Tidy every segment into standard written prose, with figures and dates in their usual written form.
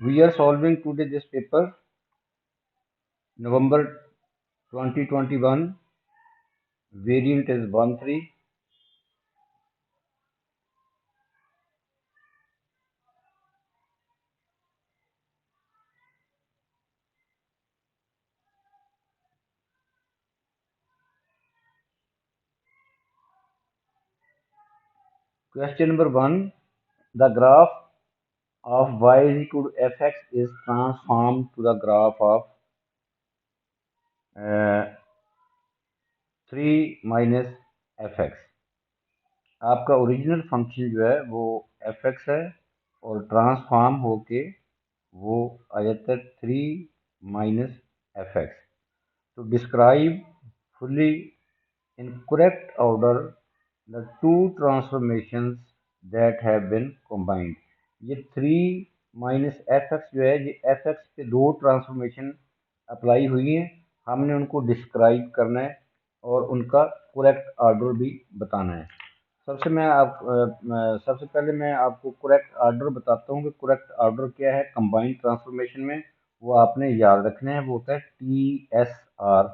We are solving today this paper, November 2021. Variant is 1 3. Question number 1. The graph of y is equal to fx is transformed to the graph of 3 minus fx. आपका original function जो है वो fx है और transform होके वो आ जाता है 3 minus fx. To describe fully in correct order the two transformations that have been combined. ये 3 माइनस fx जो है ये fx पे दो ट्रांसफॉर्मेशन अप्लाई हुई हैं, हमने उनको डिस्क्राइब करना है और उनका करेक्ट ऑर्डर भी बताना है. सबसे पहले मैं आपको करेक्ट ऑर्डर बताता हूँ कि करेक्ट ऑर्डर क्या है कंबाइंड ट्रांसफॉर्मेशन में. वो आपने याद रखने हैं. वो होता है TSR.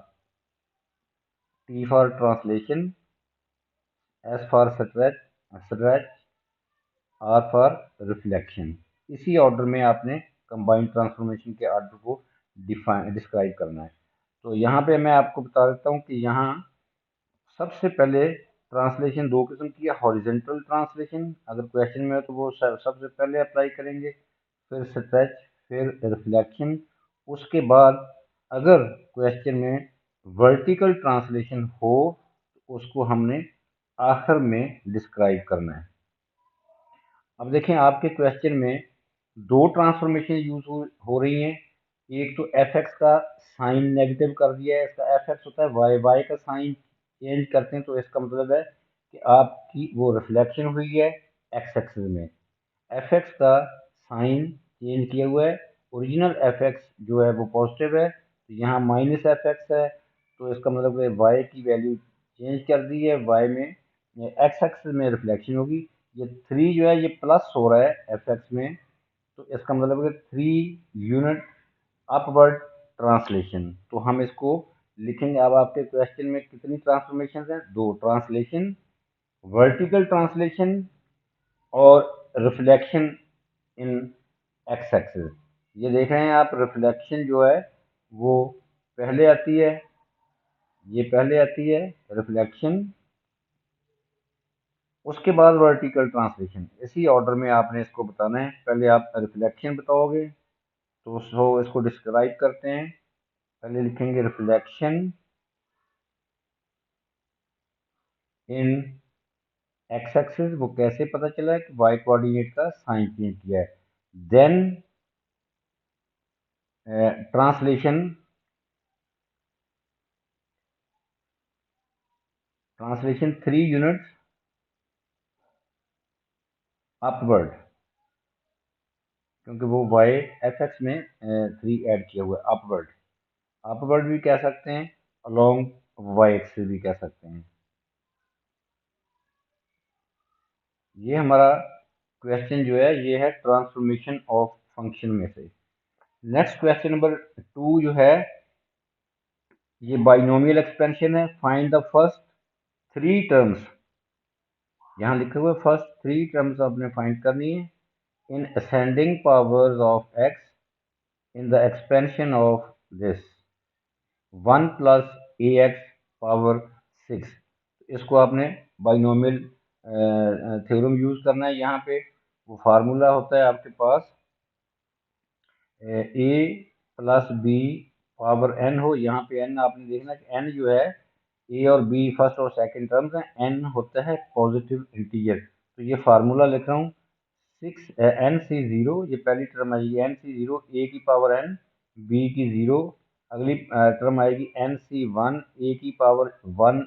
T for translation, S for stretch, R for reflection. इसी ऑर्डर में आपने कंबाइंड ट्रांसफॉर्मेशन के ऑर्डर को डिस्क्राइब करना है. तो यहाँ पे मैं आपको बता देता हूँ कि यहाँ सबसे पहले ट्रांसलेशन दो किस्म की है. हॉरिजेंटल ट्रांसलेशन अगर क्वेश्चन में है तो वो सबसे पहले अप्लाई करेंगे, फिर स्ट्रेच, फिर रिफ्लेक्शन. उसके बाद अगर क्वेश्चन में वर्टिकल ट्रांसलेशन हो तो उसको हमने आखिर में डिस्क्राइब करना है. अब देखें आपके क्वेश्चन में दो ट्रांसफॉर्मेशन यूज हो रही हैं. एक तो एफ एक्स का साइन नेगेटिव कर दिया है, इसका एफ एक्स होता है वाई, वाई का साइन चेंज करते हैं तो इसका मतलब है कि आपकी वो रिफ्लेक्शन हुई है एक्स एक्सिस में. एफ एक्स का साइन चेंज किया हुआ है. ओरिजिनल एफ एक्स जो है वो पॉजिटिव है, तो यहाँ माइनस एफ एक्स है, तो इसका मतलब है वाई की वैल्यू चेंज कर दी है. वाई में एक्स एक्सिस में रिफ्लेक्शन होगी. ये 3 जो है ये प्लस हो रहा है एफ एक्स में, तो इसका मतलब है 3 यूनिट अपवर्ड ट्रांसलेशन. तो हम इसको लिखेंगे. अब आपके क्वेश्चन में कितनी ट्रांसफॉर्मेशन हैं? दो. ट्रांसलेशन, वर्टिकल ट्रांसलेशन और रिफ्लेक्शन इन एक्स एक्सिस. ये देख रहे हैं आप, रिफ्लेक्शन जो है वो पहले आती है, ये पहले आती है रिफ्लेक्शन, उसके बाद वर्टिकल ट्रांसलेशन. इसी ऑर्डर में आपने इसको बताना है. पहले आप रिफ्लेक्शन बताओगे तो इसको डिस्क्राइब करते हैं. पहले लिखेंगे रिफ्लेक्शन इन एक्स एक्सिस. वो कैसे पता चला है कि वाई कोऑर्डिनेट का साइन चेंज किया है. Then translation, translation 3 units upward, क्योंकि वो वाई एफ एक्स में 3 ऐड किया हुआ है. अपवर्ड, अपवर्ड भी कह सकते हैं, अलोंग वाई एक्सिस भी कह सकते हैं. ये हमारा क्वेश्चन जो है ये है ट्रांसफॉर्मेशन ऑफ फंक्शन में से. नेक्स्ट क्वेश्चन नंबर 2 जो है ये बाइनोमियल एक्सपेंशन है. Find the first 3 terms. यहाँ लिखे हुए फर्स्ट 3 टर्म्स आपने फाइंड करनी है in ascending powers of x in the expansion of this 1 plus A x power 6. इसको आपने बाइनोमियल थ्योरम यूज करना है. यहाँ पे वो फार्मूला होता है आपके पास ए प्लस बी पावर एन हो. यहाँ पे एन आपने देखना कि एन जो है ए और बी फर्स्ट और सेकंड टर्म्स हैं, एन होता है पॉजिटिव इंटीजर. तो ये फार्मूला लिख रहा हूँ 6 एन सी जीरो. ये पहली टर्म आएगी एन सी जीरो, ए की पावर एन, बी की जीरो. अगली टर्म आएगी एन सी वन, ए की पावर 1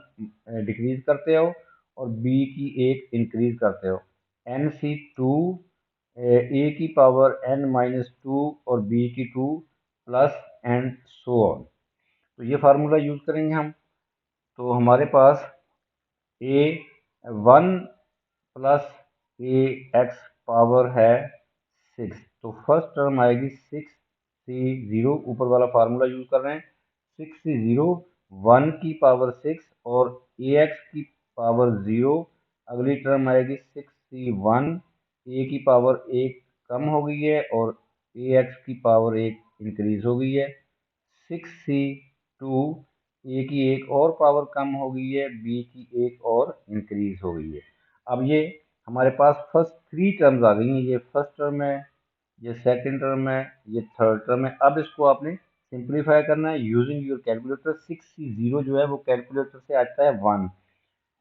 डिक्रीज करते हो और बी की 1 इंक्रीज करते हो. एन सी टू, ए की पावर एन माइनस 2 और बी की 2 प्लस एंड सो ऑन. तो ये फार्मूला यूज करेंगे हम. तो हमारे पास ए 1 प्लस ए एक्स पावर है 6. तो फर्स्ट टर्म आएगी 6c0, ऊपर वाला फार्मूला यूज कर रहे हैं, 6c0 1 की पावर 6 और ax की पावर 0। अगली टर्म आएगी 6c1, a की पावर 1 कम हो गई है और ax की पावर 1 इंक्रीज हो गई है। 6c2, a की एक और पावर कम हो गई है, b की एक और इंक्रीज हो गई है। अब ये हमारे पास फर्स्ट थ्री टर्म्स आ गई हैं, ये फर्स्ट टर्म है, ये सेकंड टर्म है, ये थर्ड टर्म है। अब इसको आपने सिंप्लीफाई करना है यूजिंग योर कैलकुलेटर। 6c0 जो है वो कैलकुलेटर से आता है 1,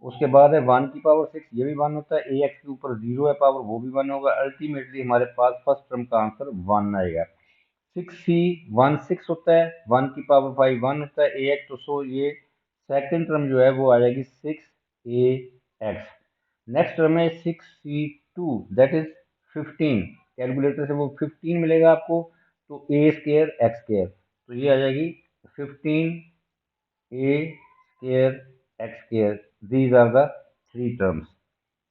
उसके बाद है 1 की पावर 6, ये भी 1 होता है, ax के ऊपर 0 है पावर, वो भी 1 होगा। अल्टीमेटली हमारे पास फर्स्ट टर्म का आंसर 1 आएगा। 6c1 6 होता है, 1 की पावर 5 1 होता है ax, तो सो ये सेकंड टर्म जो है वो आ जाएगी 6ax। नेक्स्ट टर्म है 6c2, दैट इज 15, कैलकुलेटर से वो 15 मिलेगा आपको, तो a स्केयर x स्केयर, तो ये आ जाएगी 15 a square x square. These are the three terms,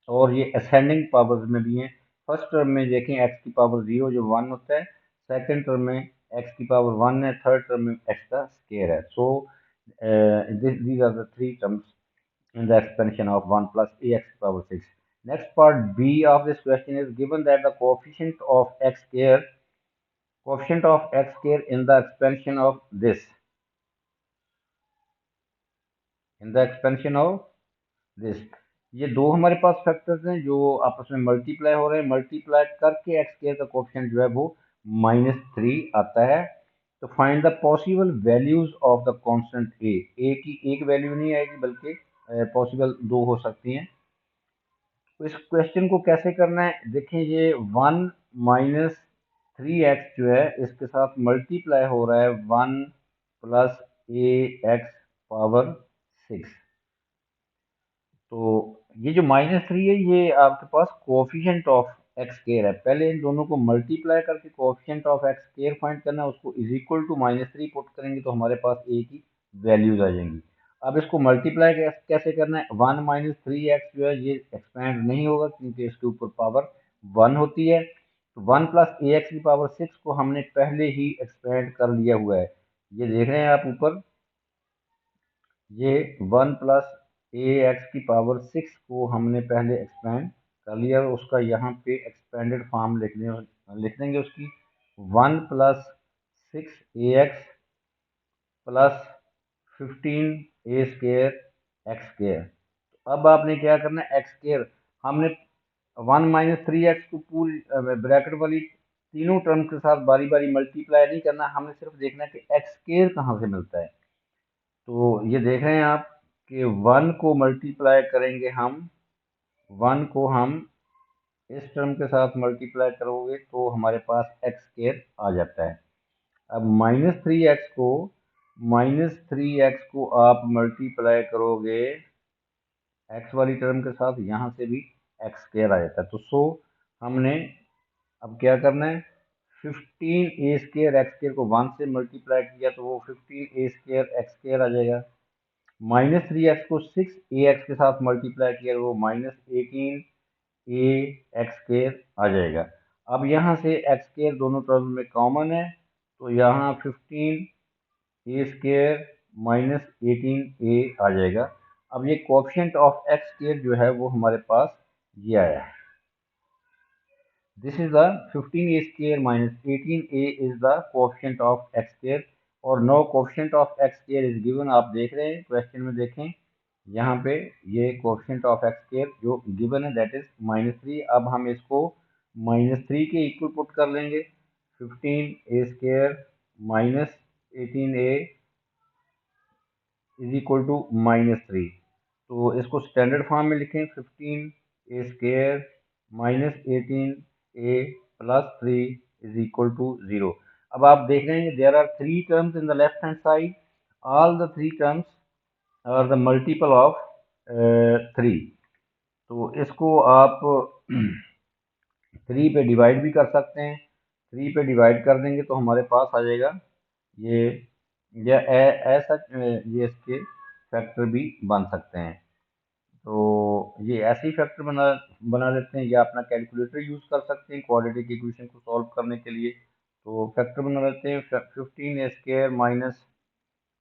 और ये असेंडिंग पावर्स में भी हैं। फर्स्ट टर्म में देखें x की पावर 0 जो 1 होता है, सेकंड टर्म में x की पावर 1 है, थर्ड टर्म में x का स्केयर है। सो these are the three terms in the expansion of 1 plus ax power 6. Next part B of this question is given that the coefficient of x square in the expansion of this, in the expansion of this, ये दो हमारे पास factors हैं जो आपस में multiply हो रहे हैं, मल्टीप्लाई करके एक्स स्क्वायर का कोएफिशिएंट जो है वो -3 आता है। तो find the possible values of the constant A की एक वैल्यू नहीं आएगी बल्कि पॉसिबल दो हो सकती हैं। तो इस क्वेश्चन को कैसे करना है, देखें ये 1 माइनस 3x जो है इसके साथ मल्टीप्लाई हो रहा है 1 प्लस ax पावर 6। तो ये जो -3 है ये आपके पास कोफिशिएंट ऑफ एक्स स्क्वायर है। पहले इन दोनों को मल्टीप्लाई करके coefficient of X square find करना है, उसको इज इक्वल टू -3 पुट करेंगे तो हमारे पास ए की वैल्यूज आ जाएंगी। अब इसको मल्टीप्लाई कैसे करना है, 1 माइनस 3x जो है ये एक्सपेंड नहीं होगा क्योंकि इसके ऊपर पावर 1 होती है। तो 1 प्लस ax की पावर 6 को हमने पहले ही एक्सपेंड कर लिया हुआ है, ये देख रहे हैं आप ऊपर, ये 1 प्लस ax की पावर 6 को हमने पहले एक्सपेंड कर लिया और उसका यहाँ पे एक्सपेंडेड फॉर्म लिख देंगे उसकी, 1 plus 6ax plus 15 a square x square. तो अब आपने क्या करना है, एक्स स्केयर हमने 1 माइनस 3x को पूरी ब्रैकेट वाली तीनों टर्म के साथ बारी बारी मल्टीप्लाई नहीं करना, हमने सिर्फ देखना है कि एक्स स्केयर कहाँ से मिलता है। तो ये देख रहे हैं आप कि 1 को मल्टीप्लाई करेंगे हम, 1 को हम इस टर्म के साथ मल्टीप्लाई करोगे तो हमारे पास एक्स स्केयर आ जाता है। अब -3x को आप मल्टीप्लाई करोगे एक्स वाली टर्म के साथ, यहाँ से भी एक्स स्केयर आ जाता है। तो सो हमने अब क्या करना है, 15 a स्केयर एक्स स्केयर को 1 से मल्टीप्लाई किया तो वो 15 a स्केयर एक्स स्केयर आ जाएगा। -3x को 6ax के साथ मल्टीप्लाई किया वो -18 a एक्स स्केयर आ जाएगा। अब यहाँ से एक्स स्केयर दोनों टर्म में कॉमन है, तो यहाँ 15 a स्केयर -18 a आ जाएगा। अब ये कोएफिशिएंट ऑफ एक्स स्केयर जो है वो हमारे पास ये आया है। This is the 15a square minus 18a is the coefficient of x square, और no coefficient of X square is given, आप देख रहे हैं क्वेश्चन में, देखें यहाँ पे ये कोफिशिएंट ऑफ एक्स स्क्वायर जो गिवन है दैट इज -3। अब हम इसको -3 के इक्वल पुट कर लेंगे, 15a square minus 18a is equal to -3। तो इसको स्टैंडर्ड फॉर्म में लिखें, 15a square minus 18a plus 3 is equal to 0। अब आप देख रहे हैं there are three terms in the left hand side, all the three terms are the multiple of 3। तो इसको आप 3 पे डिवाइड भी कर सकते हैं, 3 पे डिवाइड कर देंगे तो हमारे पास आ जाएगा ये, या ऐसा ये इसके फैक्टर भी बन सकते हैं। तो ये ऐसे ही फैक्टर बना लेते हैं, या अपना कैलकुलेटर यूज़ कर सकते हैं क्वाड्रेटिक इक्वेशन को सॉल्व करने के लिए। तो फैक्टर बना लेते हैं, 15a² minus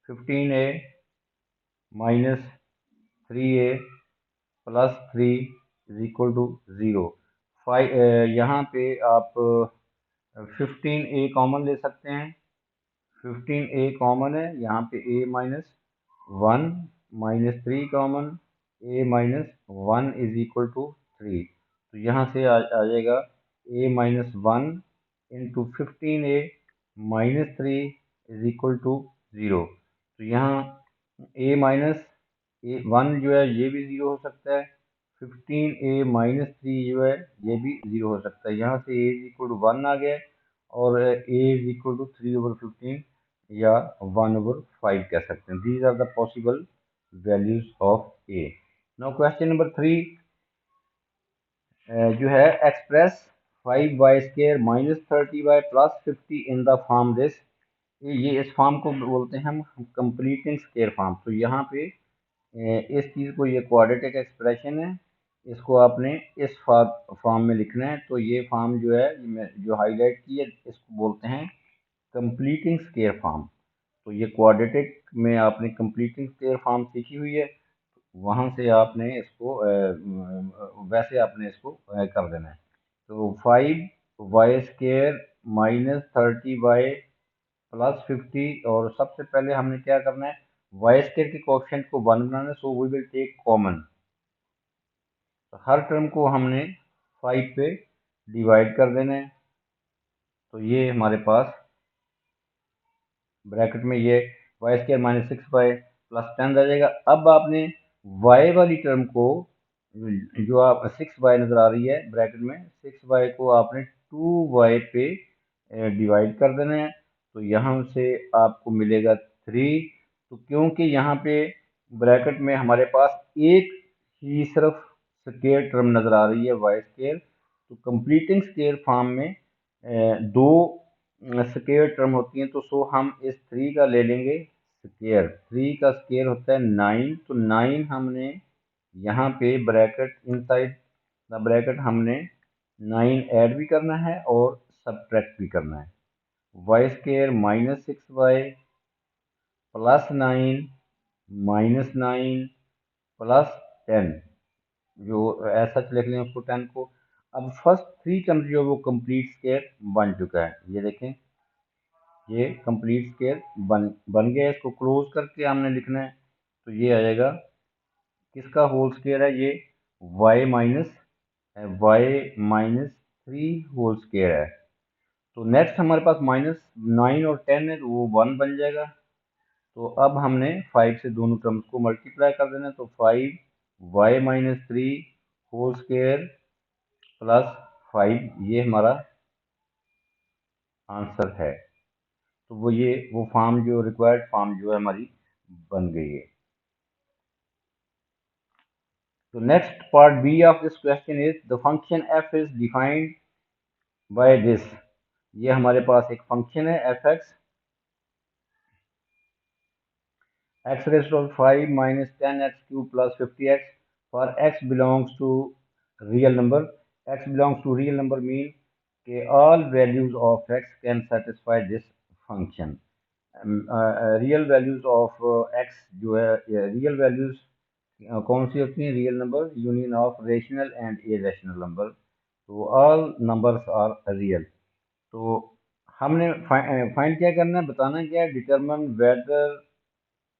15a minus 3a plus 3 is equal to 0। यहाँ पे आप 15a कॉमन ले सकते हैं, 15a कॉमन है, यहाँ पे a minus 1 minus 3 common, a minus 1 is equal to 3। तो यहाँ से आ जाएगा a minus 1 into 15a minus 3 is equal to 0। तो यहाँ a माइनस 1 जो है ये भी 0 हो सकता है, 15a माइनस 3 जो है ये भी 0 हो सकता है। यहाँ से a इज इक्वल टू 1 आ गया, और a इज इक्वल टू 3/15 या 1/5 कह सकते हैं। These are the possible values of a। Now question number 3 जो है, express 5y² minus 30y plus 50 in the form this. ये इस फॉर्म को बोलते हैं हम कंप्लीटिंग स्क्वायर फॉर्म। तो यहाँ पे इस चीज़ को, ये क्वाड्रेटिक एक्सप्रेशन है, इसको आपने इस फॉर्म में लिखना है। तो ये फॉर्म जो है, जो हाईलाइट की है, इसको बोलते हैं कंप्लीटिंग स्क्वायर फॉर्म। तो ये क्वाड्रेटिक में आपने कंप्लीटिंग स्क्वायर फॉर्म सीखी हुई है, वहाँ से आपने इसको वैसे आपने इसको कर देना है। तो 5y² माइनस 30y प्लस 50, और सबसे पहले हमने क्या करना है, y² के कोएफिशिएंट को 1 बनाना है, so we will take common. तो हर टर्म को हमने 5 पे डिवाइड कर देना है। तो ये हमारे पास ब्रैकेट में ये y² माइनस 6y प्लस 10 रह जाएगा। अब आपने y वाली टर्म को, जो आप 6y नज़र आ रही है ब्रैकेट में, 6y को आपने 2y पे डिवाइड कर देना है। तो यहाँ से आपको मिलेगा 3। तो क्योंकि यहाँ पे ब्रैकेट में हमारे पास एक ही सिर्फ स्क्वायर टर्म नज़र आ रही है y², तो कंप्लीटिंग स्क्वायर फॉर्म में दो स्क्वायर टर्म होती हैं। तो सो हम इस 3 का ले लेंगे स्क्वायर। 3 का स्क्वायर होता है 9। तो 9 हमने यहाँ पे ब्रैकेट, इनसाइड द ब्रैकेट हमने 9 ऐड भी करना है और सब्ट्रैक्ट भी करना है। y² minus 6y plus 9 minus 9 plus 10, जो ऐसा लिख लें उसको 10 को। अब फर्स्ट 3 टर्म जो वो कंप्लीट स्क्वायर बन चुका है, ये देखें, ये कंप्लीट स्क्वायर बन गया। इसको क्लोज करके हमने लिखना है। तो ये आएगा, किसका होल स्क्वायर है, ये y माइनस 3 होल स्क्वायर है। तो नेक्स्ट हमारे पास -9 और 10 है, तो वो 1 बन जाएगा। तो अब हमने 5 से दोनों टर्म्स को मल्टीप्लाई कर देना है। तो 5y-3 होल स्क्वायर प्लस 5, ये हमारा आंसर है। तो वो फॉर्म, जो रिक्वायर्ड फॉर्म जो है हमारी बन गई है। तो next part B of this question is the function f is defined by this. ये हमारे पास एक फंक्शन है f(x), x raised to 5 minus 10x cube plus 50x for x belongs to real number। x belongs to real number mean कि all values of x can satisfy this function। Real values of x जो है, real values कौन सी होती हैं, real number, union of rational and irrational number. तो all numbers are real. तो हमने find क्या करना है, बताना क्या है, डिटरमिन वेदर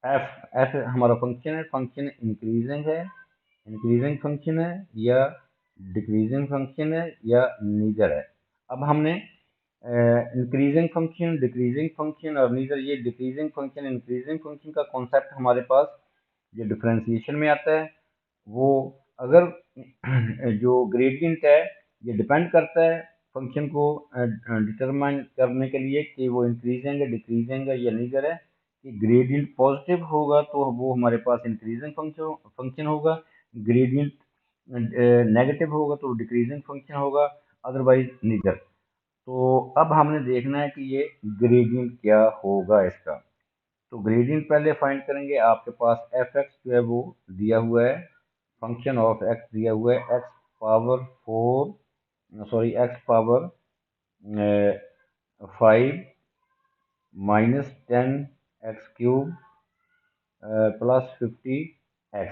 एफ हमारा फंक्शन है, फंक्शन इंक्रीजिंग है, इंक्रीजिंग फंक्शन है, या डिक्रीजिंग फंक्शन है, या नीदर है। अब हमने इंक्रीजिंग फंक्शन, डिक्रीजिंग फंक्शन और नीदर, ये डिक्रीजिंग फंक्शन, इंक्रीजिंग फंक्शन का कॉन्सेप्ट हमारे पास ये डिफरेंशिएशन में आता है। वो अगर जो ग्रेडियंट है, ये डिपेंड करता है फंक्शन को डिटरमाइन करने के लिए कि वो इंक्रीजिंग है, डिक्रीजिंग है, या नीदर है। कि ग्रेडियंट पॉजिटिव होगा तो वो हमारे पास इंक्रीजिंग फंक्शन होगा, ग्रेडियंट नेगेटिव होगा तो डिक्रीजिंग फंक्शन होगा, अदरवाइज नीदर। तो अब हमने देखना है कि ये ग्रेडियंट क्या होगा इसका। तो ग्रेडियंट पहले फाइंड करेंगे। आपके पास f(x) जो है वो दिया हुआ है फंक्शन ऑफ एक्स दिया हुआ है x power 4 sorry x power 5 minus 10 x³ plus 50 x।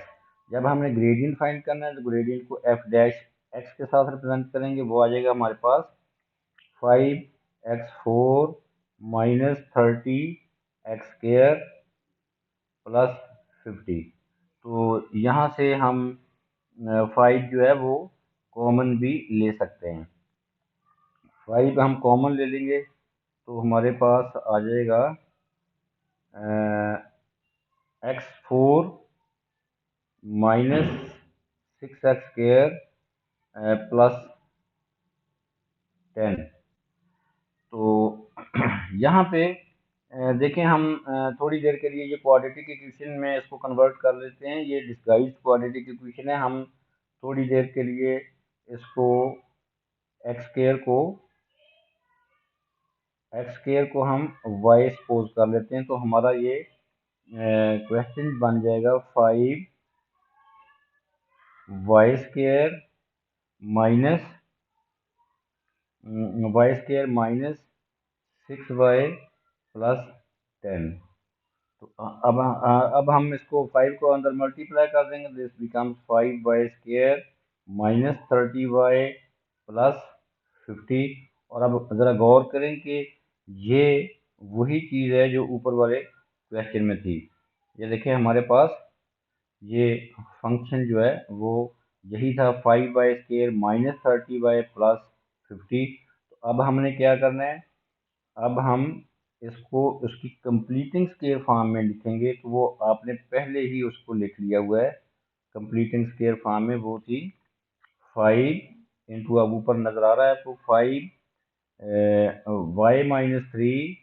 जब हमने ग्रेडियंट फाइंड करना है तो ग्रेडियंट को एफ डैश एक्स के साथ रिप्रेजेंट करेंगे, वो आ जाएगा हमारे पास 5x4 माइनस 30 x² प्लस 50। तो यहाँ से हम 5 जो है वो कॉमन भी ले सकते हैं। 5 हम कॉमन ले लेंगे तो हमारे पास आ जाएगा x4 माइनस 6x² प्लस 10। तो यहाँ पे देखें हम थोड़ी देर के लिए ये क्वाड्रेटिक इक्वेशन में इसको कन्वर्ट कर लेते हैं। ये डिस्गाइज्ड क्वाड्रेटिक इक्वेशन है। हम थोड़ी देर के लिए इसको x² को हम y सपोज कर लेते हैं। तो हमारा ये क्वेश्चन बन जाएगा 5y² माइनस 6y प्लस 10। तो अब हम इसको 5 को अंदर मल्टीप्लाई कर देंगे। This becomes 5y² minus 30y plus 50। और अब ज़रा गौर करें कि ये वही चीज़ है जो ऊपर वाले क्वेश्चन में थी। ये देखें हमारे पास ये फंक्शन जो है वो यही था 5y² माइनस 30y प्लस 50। तो अब हमने क्या करना है, अब हम इसको उसकी कंप्लीटिंग स्केयर फॉर्म में लिखेंगे। तो वो आपने पहले ही उसको लिख लिया हुआ है कंप्लीटिंग स्केयर फॉर्म में। वो थी 5 इंटू, अब ऊपर नजर आ रहा है आपको 5y-3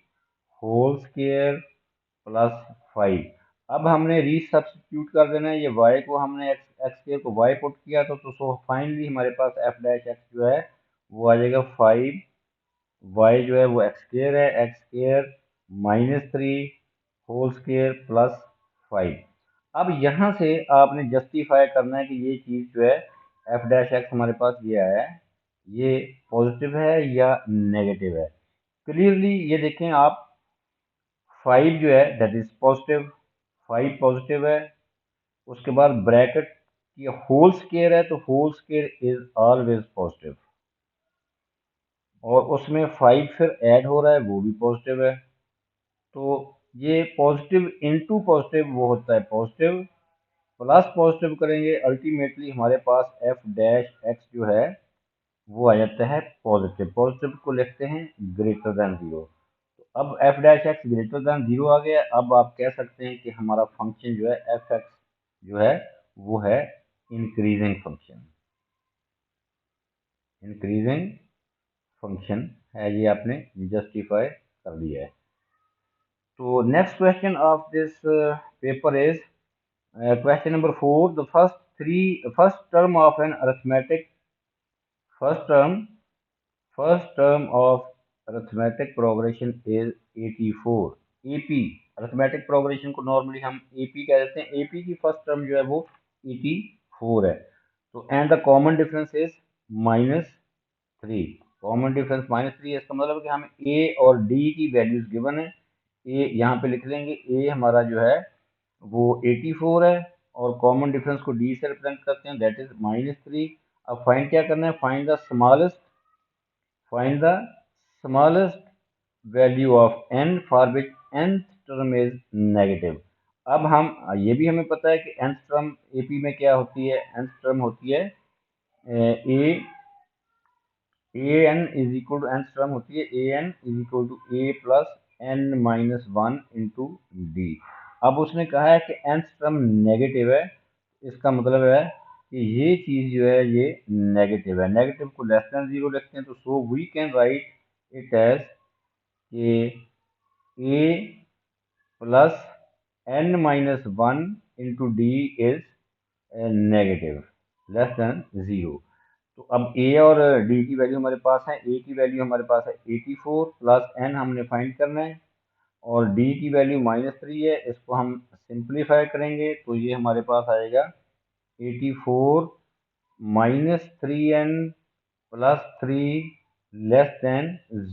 होल स्केयर प्लस 5। अब हमने रीसब्स्टिट्यूट कर देना है। ये y को हमने x² को y पुट किया तो सो फाइनली हमारे पास f डैश x जो है वो आ जाएगा 5। y जो है वो x² है, x² minus 3 whole square plus 5। अब यहाँ से आपने जस्टिफाई करना है कि ये चीज़ जो है f डैश एक्स हमारे पास ये आया है, ये पॉजिटिव है या नेगेटिव है। क्लियरली ये देखें आप, 5 जो है दैट इज पॉजिटिव, 5 पॉजिटिव है। उसके बाद ब्रैकेट ये होल स्केयर है तो whole square is always positive, और उसमें 5 फिर ऐड हो रहा है वो भी पॉजिटिव है। तो ये पॉजिटिव इनटू पॉजिटिव वो होता है पॉजिटिव, प्लस पॉजिटिव करेंगे अल्टीमेटली हमारे पास एफ डैश एक्स जो है वो आ जाता है पॉजिटिव। पॉजिटिव को लिखते हैं ग्रेटर देन 0। तो अब F dash x greater than 0 आ गया। अब आप कह सकते हैं कि हमारा फंक्शन जो है एफ एक्स जो है वो है इंक्रीजिंग फंक्शन। इंक्रीजिंग फंक्शन है, ये आपने जस्टिफाई कर दिया है। तो next question of this paper is question number 4. The first term of an arithmetic first term of arithmetic progression is 84. AP arithmetic progression को नॉर्मली हम AP कह देते हैं। AP की फर्स्ट टर्म जो है वो 84 है। तो and the common difference is -3। Common difference -3 है। इसका मतलब कि हमें A और D की वैल्यूज गिवन है। A यहाँ पे लिख लेंगे, A हमारा जो है वो 84 है और कॉमन डिफरेंस को डी से रिप्रेजेंट करते हैं, दैट इज -3। अब फाइंड क्या करना है, find the smallest value of n for which nth term is negative. अब हम ये भी हमें पता है कि nth टर्म AP में क्या होती है, nth टर्म होती है an is equal to nth term होती है an is equal to a plus n-1 into D. अब उसने कहा है कि nth टर्म नेगेटिव है, इसका मतलब है कि ये चीज जो है ये नेगेटिव है। नेगेटिव को लेस देन 0 लिखते हैं। तो so we can write it as कि a plus n-1 into D is negative less than 0। तो अब a और d की वैल्यू हमारे पास है। a की वैल्यू हमारे पास है 84 प्लस n हमने फाइंड करना है, और d की वैल्यू -3 है। इसको हम सिंप्लीफाई करेंगे तो ये हमारे पास आएगा 84 minus 3n plus 3 less than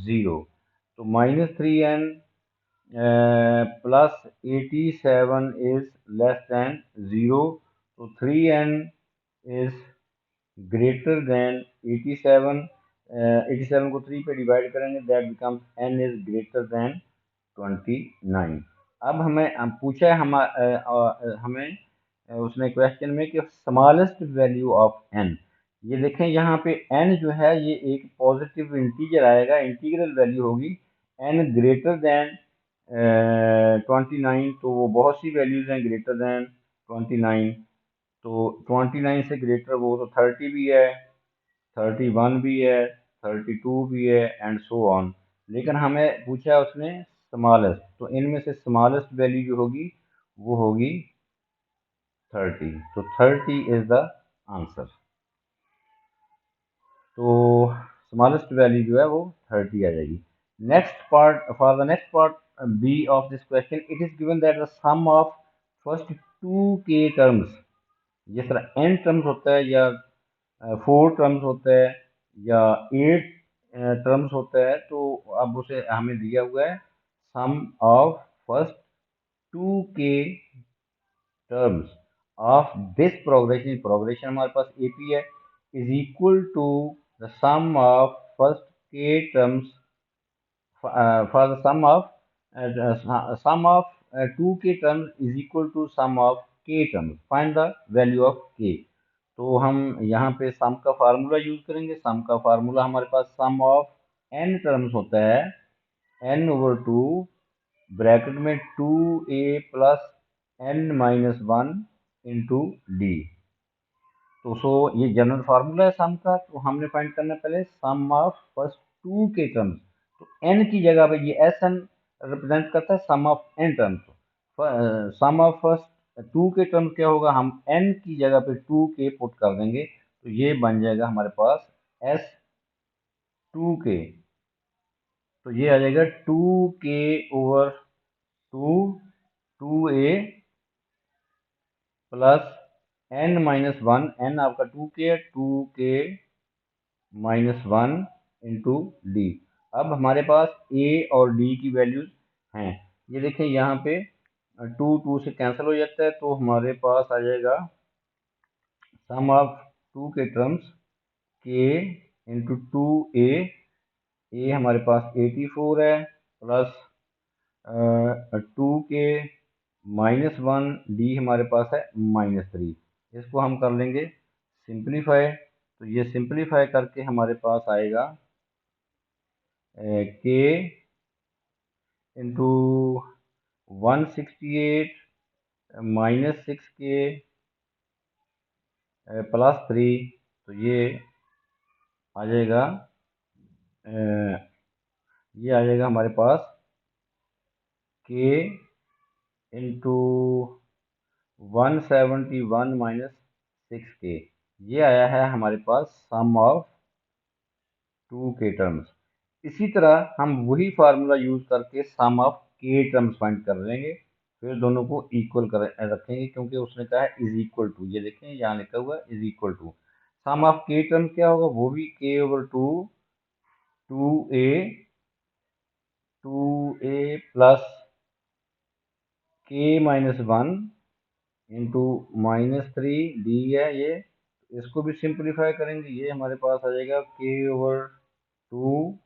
0। तो minus 3n plus 87 is less than 0। तो 3n इज ग्रेटर देन 87। 87 को 3 पे डिवाइड करेंगे, that becomes n is greater than 29। अब हमें पूछा है हमें उसने क्वेश्चन में कि स्मॉलेस्ट वैल्यू ऑफ n। ये देखें यहाँ पे n जो है ये एक पॉजिटिव इंटीजर आएगा, इंटीग्रल वैल्यू होगी। n ग्रेटर देन 29, तो वो बहुत सी वैल्यूज हैं ग्रेटर देन 29। तो 29 से ग्रेटर वो तो 30 भी है, 31 भी है, 32 भी है, एंड सो ऑन। लेकिन हमें पूछा उसने स्मॉलेस्ट, तो इनमें से स्मॉलेस्ट वैल्यू जो होगी वो होगी 30। तो 30 इज द आंसर। तो स्मॉलेस्ट वैल्यू जो है वो 30 आ जाएगी। Next part, for the next part B of this question, it is given that the sum of first 2k terms, जिस तरह n टर्म्स होता है या 4 टर्म्स होता है या 8 टर्म्स होता है, तो अब उसे हमें दिया हुआ है sum of first 2k terms of this progression. Progression हमारे पास AP है, is equal to the sum of first k terms for the sum of 2k terms is equal to sum of k terms. Find the value of k। तो हम यहाँ पे सम का formula use करेंगे। सम का फार्मूला हमारे पास सम of n terms होता है n/2 ब्रैकेट में 2a plus n-1 into D. तो ये जनरल फार्मूला है सम का। तो हमने फाइंड करना है पहले सम ऑफ फर्स्ट 2k टर्म्स। तो n की जगह पे ये Sn रिप्रेजेंट करता है sum of n terms. Sum of first 2k terms क्या होगा, हम n की जगह पे 2k पुट कर देंगे, तो ये बन जाएगा हमारे पास S2k। तो ये आ जाएगा 2k/2, 2a plus n-1, n आपका 2k है, 2k-1 इंटू डी। अब हमारे पास a और d की वैल्यूज हैं। ये देखें यहाँ पे 2 से कैंसिल हो जाता है, तो हमारे पास आ जाएगा sum of 2k terms k into 2a। a हमारे पास 84 है प्लस 2k-1, डी हमारे पास है -3। इसको हम कर लेंगे सिंप्लीफाई। तो ये सिंप्लीफाई करके हमारे पास आएगा k इंटू 168 -6k प्लस 3। तो ये आ जाएगा हमारे पास k इंटू 171 -6k। ये आया है हमारे पास सम ऑफ 2k टर्म्स। इसी तरह हम वही फार्मूला यूज करके सम ऑफ k टर्म्स फाइंड कर लेंगे, फिर दोनों को इक्वल कर रखेंगे, क्योंकि उसने कहा है इज इक्वल टू। ये देखें यहाँ लिखा हुआ है is equal to. Sum of k term क्या होगा, वो भी k/2, 2a plus k-1 into -3 D है ये। इसको भी सिंप्लीफाई करेंगे, ये हमारे पास आ जाएगा k/2,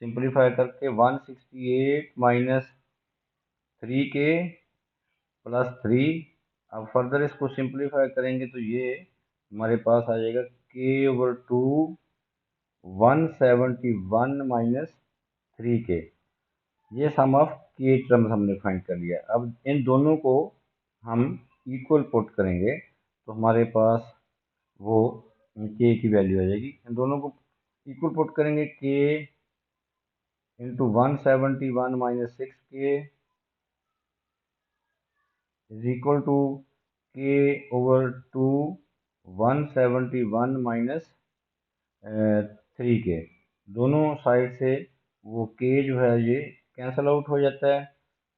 सिंप्लीफाई करके 168 -3k प्लस 3। अब फर्दर इसको सिंप्लीफाई करेंगे तो ये हमारे पास आ जाएगा k/2 171 -3k। ये सम ऑफ k टर्म्स हमने फाइंड कर लिया। अब इन दोनों को हम इक्वल पुट करेंगे, तो हमारे पास वो k की वैल्यू आ जाएगी। इन दोनों को इक्वल पुट करेंगे, k into 171 -6k is equal to k/2 171 -3k। दोनों साइड से वो k जो है ये कैंसल आउट हो जाता है,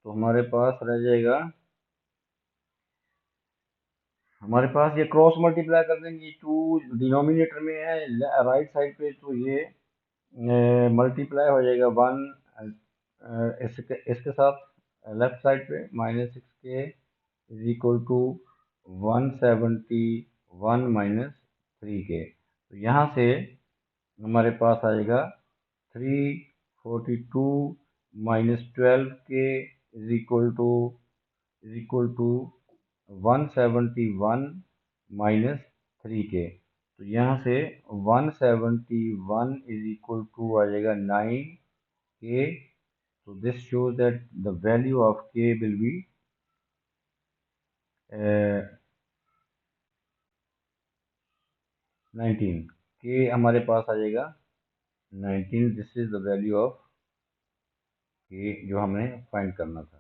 तो हमारे पास रह जाएगा हमारे पास ये क्रॉस मल्टीप्लाई कर देंगे, टू डिनोमिनेटर में है राइट साइड पे, तो ये मल्टीप्लाई हो जाएगा वन इसके साथ लेफ्ट साइड पे, -6k is equal to 171 -3k। तो यहाँ से हमारे पास आएगा 342 -12k is equal to 171 -3k। तो यहाँ से 171 इज इक्वल टू आ जाएगा 9k। So this shows that the value of k will be 19। k हमारे पास आ जाएगा 19। This is the value of k जो हमें फाइंड करना था।